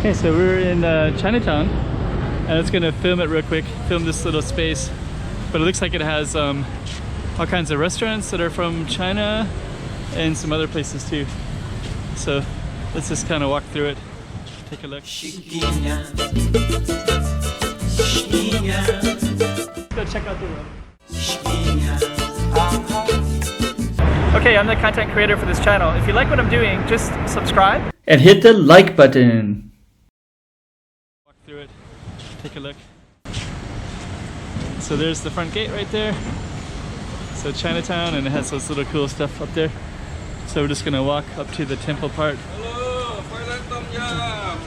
Okay, so we're in Chinatown, and it's gonna film it real quick, film this little space. But it looks like it has all kinds of restaurants that are from China and some other places too. So let's just kind of walk through it, take a look. Let's go check out the room. Okay, I'm the content creator for this channel. If you like what I'm doing, just subscribe and hit the like button. Walk through it, take a look. So there's the front gate right there. So Chinatown, and it has those little cool stuff up there. So we're just gonna walk up to the temple part. Hello, Thailand Tom Yum.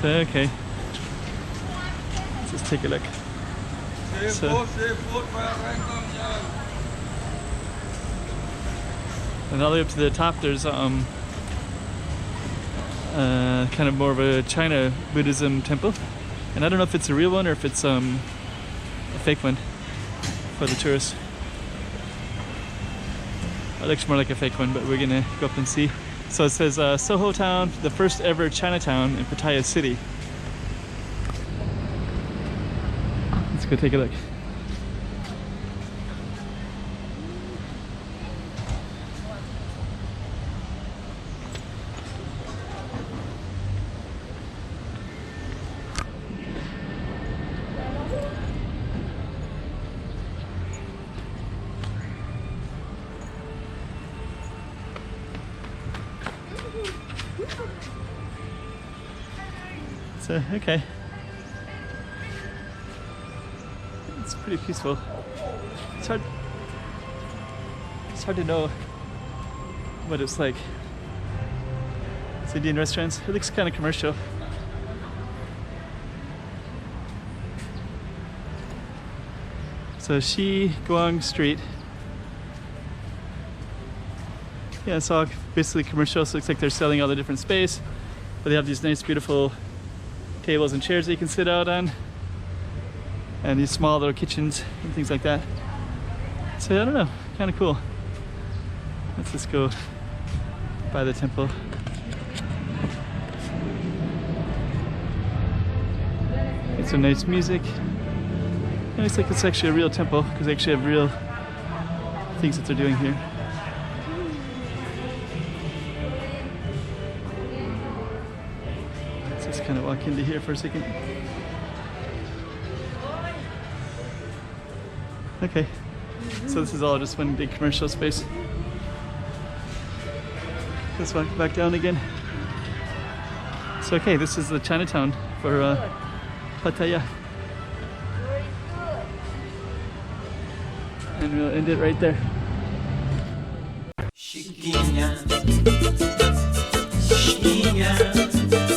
So okay, let's just take a look. Seafood, Thailand Tom Yum. And all the way up to the top, there's kind of more of a China Buddhism temple. And I don't know if it's a real one or if it's a fake one for the tourists. It looks more like a fake one, but we're gonna go up and see. So it says Soho Town, the first ever Chinatown in Pattaya City. Let's go take a look. So, okay. It's pretty peaceful. It's hard to know what it's like. It's Indian restaurants. It looks kind of commercial. So Shi Guang Street. Yeah, it's all basically commercial, so it looks like they're selling all the different space. But they have these nice, beautiful tables and chairs that you can sit out on. And these small little kitchens and things like that. So I don't know, kind of cool. Let's just go by the temple. Get some nice music. And it looks like it's actually a real temple because they actually have real things that they're doing here. Let's just kind of walk into here for a second. Okay, so this is all just one big commercial space. Let's walk back down again. So okay, this is the Chinatown for Pattaya. And we'll end it right there. Chiquinha, chiquinha.